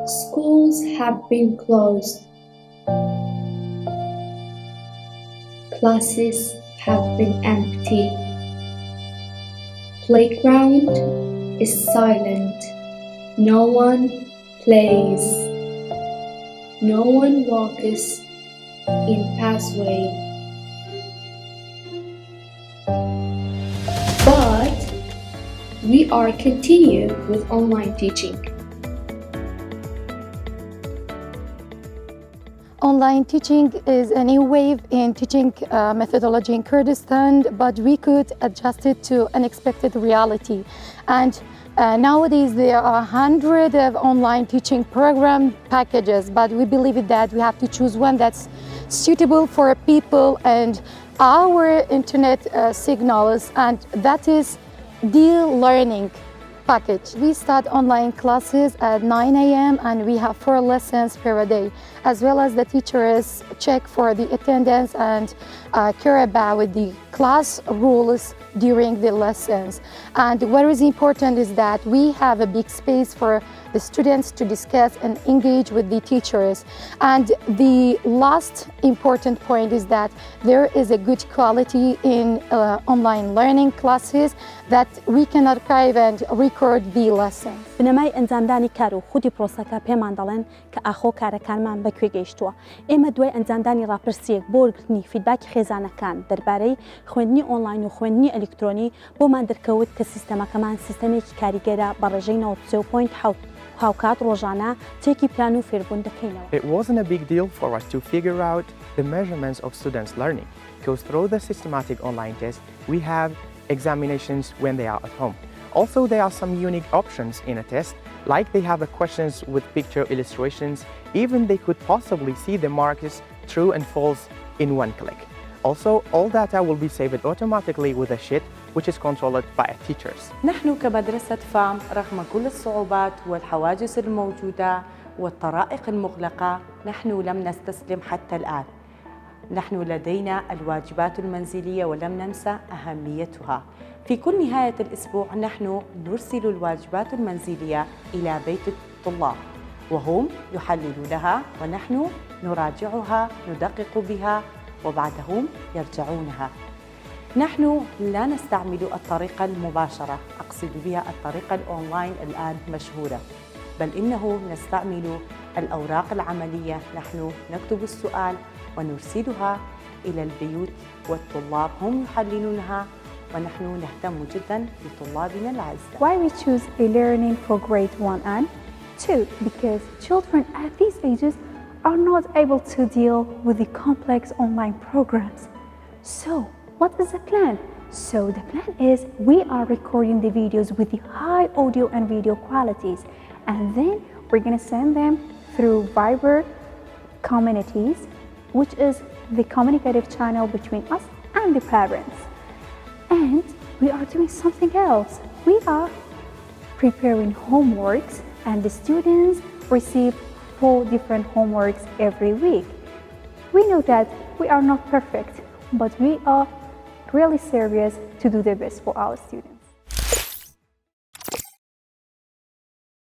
Schools have been closed. Classes have been empty. Playground is silent. No one plays. No one walks in pathway. But we are continuing with online teaching. Online teaching is a new wave in teaching methodology in Kurdistan, but we could adjust it to unexpected reality. And nowadays there are hundreds of online teaching program packages, but we believe that we have to choose one that's suitable for people and our internet signals, and that is the learning package. We start online classes at 9 a.m. and we have 4 lessons per day, as well as the teachers check for the attendance and care with the class rules during the lessons. And what is important is that we have a big space for the students to discuss and engage with the teachers. And the last important point is that there is a good quality in online learning classes that we can archive and record the lessons. بنەمای ئەنجامدانی کار و خودی پرۆسەکە پێمان دەڵێن کە ئاخۆ کارەکانمان بەکوێ گەیشتووە. ئێمە دوای ئەنجامدانی ڕاپرسیەک بۆ وەرگرتنی فیدباکی خێزانەکان دەربارەی خوێندنی ئۆنلاین و خوێندنی ئەلکترۆنی بۆمان دەرکەوت کە سیستەمەکەمان سیستەمێکی کاریگەرە بە ڕێژەی 93.7 هاوکات ڕۆژانە تێکی پلان و فێربوون دەکەینەوە. It wasn't a big deal for us to figure out the measurements of students' learning, because through the systematic online test, we have examinations when they are at home. Also, there are some unique options in a test, like they have questions with picture illustrations. Even they could possibly see the marks true and false in one click. Also, all data will be saved automatically with a sheet which is controlled by teachers. نحن كمدرسة فام رغم كل الصعوبات والحواجز الموجودة والطرائق المغلقة، نحن لم نستسلم حتى الآن. نحن لدينا الواجبات المنزلية ولم ننسى أهميتها. في كل نهاية الأسبوع نحن نرسل الواجبات المنزلية إلى بيت الطلاب، وهم يحللونها ونحن نراجعها، ندقق بها، وبعدهم يرجعونها. نحن لا نستعمل الطريقة المباشرة، أقصد بها الطريقة الأونلاين الآن مشهورة، بل إنه نستعمل الأوراق العملية. نحن نكتب السؤال ونرسلها إلى البيوت والطلاب هم يحللونها، ونحن نهتم جدا بطلابنا الأعزاء. Why we choose e-learning for grade 1 and 2? Because children at these ages are not able to deal with the complex online programs. So, what is the plan? So the plan is we are recording the videos with the high audio and video qualities, and then we're going to send them through Viber communities, which is the communicative channel between us and the parents. And we are doing something else. We are preparing homeworks, and the students receive 4 different homeworks every week. We know that we are not perfect, but we are really serious to do the best for our students.